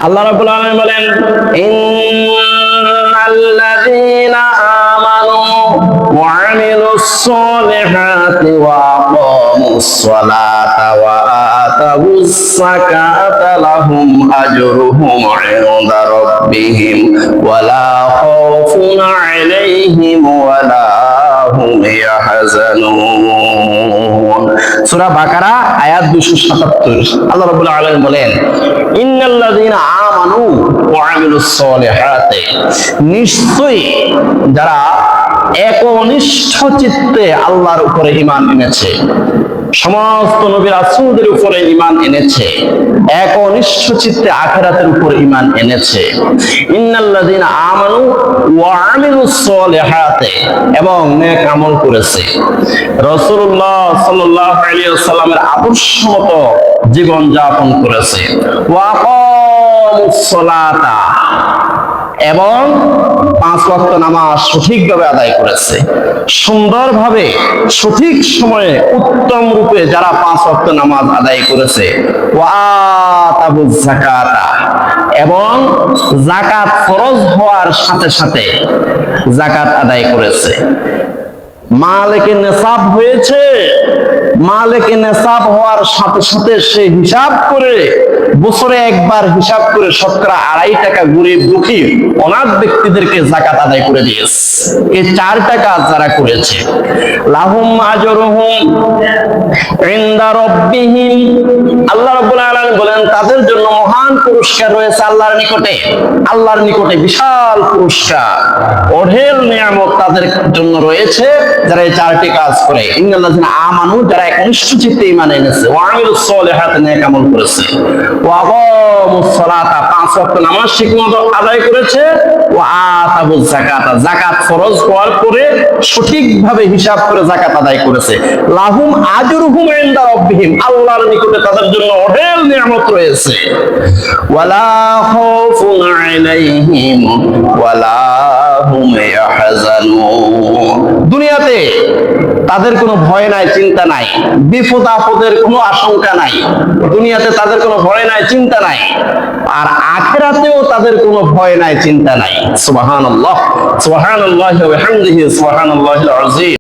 আল্লাহ রাব্বুল আলামিন বলেন, ইন্নাল্লাযীনা আমানু ওয়া আমিলুস সালিহাতি ওয়া আকামুস সালাতা ওয়া আতাউস যাকাতা লাহুম আজরুহুম ইনদা রাব্বিহিম ওয়া লা খাউফুন আলাইহিম ওয়া লা হুম ইয়াহজানুন। সূরা বাকারা আয়াত 277। আল্লাহ রাব্বুল আলামিন বলেন, ইন্নাল্লাযীনা আমানু ওয়া আমিলুস সালিহাতি, নিশ্চয়ই যারা একনিষ্ঠ চিত্তে আল্লাহর উপরে ঈমান এনেছে, সমস্ত নবী রাসূলদের উপরে ঈমান এনেছে, একনিষ্ঠ চিত্তে আখিরাতের উপর ঈমান এনেছে। ইন্নাল্লাযীনা আমানু ওয়া আমিলুস সালিহাতি, এবং নেক আমল করেছে, রাসূলুল্লাহ সাল্লাল্লাহু আলাইহি ওয়াসাল্লামের আদর্শ মতো জীবন যাপন করেছে, ওয়া আকামুস সালাতা, এবং 5 ওয়াক্ত নামাজ সঠিকভাবে আদায় করেছে। সুন্দরভাবে সঠিক সময়ে উত্তম রূপে যারা 5 ওয়াক্ত নামাজ আদায় করেছে, ওয়া আতাবুজ যাকাতা, এবং যাকাত ফরজ হওয়ার সাথে সাথে যাকাত আদায় করেছে। মালিকে নেসাব হয়েছে, মালিকে নেসাব হওয়ার সাথে সাথে সে হিসাব করে, বছরে একবার হিসাব করে শতকরা 2.5 টাকা গরিব দুঃখী অনাথ ব্যক্তিদেরকে যাকাত আদায় করে দিয়েছে। এই 4টা কাজ যারা করেছে, লাহুম আজরুহুম ইনদা রাব্বিহিম, আল্লাহ রাব্বুল আলামিন বলেন তাদের জন্য মহান পুরস্কার রয়েছে আল্লাহর নিকটে। আল্লাহর নিকটে বিশাল পুরস্কার, অঢেল নিয়ামত তাদের জন্য রয়েছে যারা এই 4টি কাজ করে। ইন্নাল্লাযীনা আমানু, যারা একনিষ্ঠ চিত্তে ঈমান এনেছে, ওয়া আমিলুস সালিহাতি, নেক আমল করেছে, ওয়া আকামুস সালাতা, 5 ওয়াক্ত নামাজ ঠিকমতো আদায় করেছে, ওয়া আতাবুজ যাকাতা, যাকাত ফরজ হওয়ার পরে সঠিকভাবে হিসাব করে যাকাত আদায় করেছে, লাহুম আজরুহুম ইনদা রাব্বিহিম, আল্লাহর নিকটে তাদের জন্য অঢেল নিয়ামত রয়েছে, ওয়ালা খাউফুন আলাইহিম ওয়ালা হুম ইয়াহজানুন। দুনিয়াতে তাদের কোনো ভয় নাই, চিন্তা নাই, বিপদ আপদের কোনো আশঙ্কা নাই, দুনিয়াতে তাদের কোনো ভয় নাই, চিন্তা নাই, আর আখিরাতেও তাদের কোনো ভয় নাই, চিন্তা নাই। সুবহানাল্লাহ, সুবহানাল্লাহি ওয়া বিহামদিহি, সুবহানাল্লাহিল আযীম।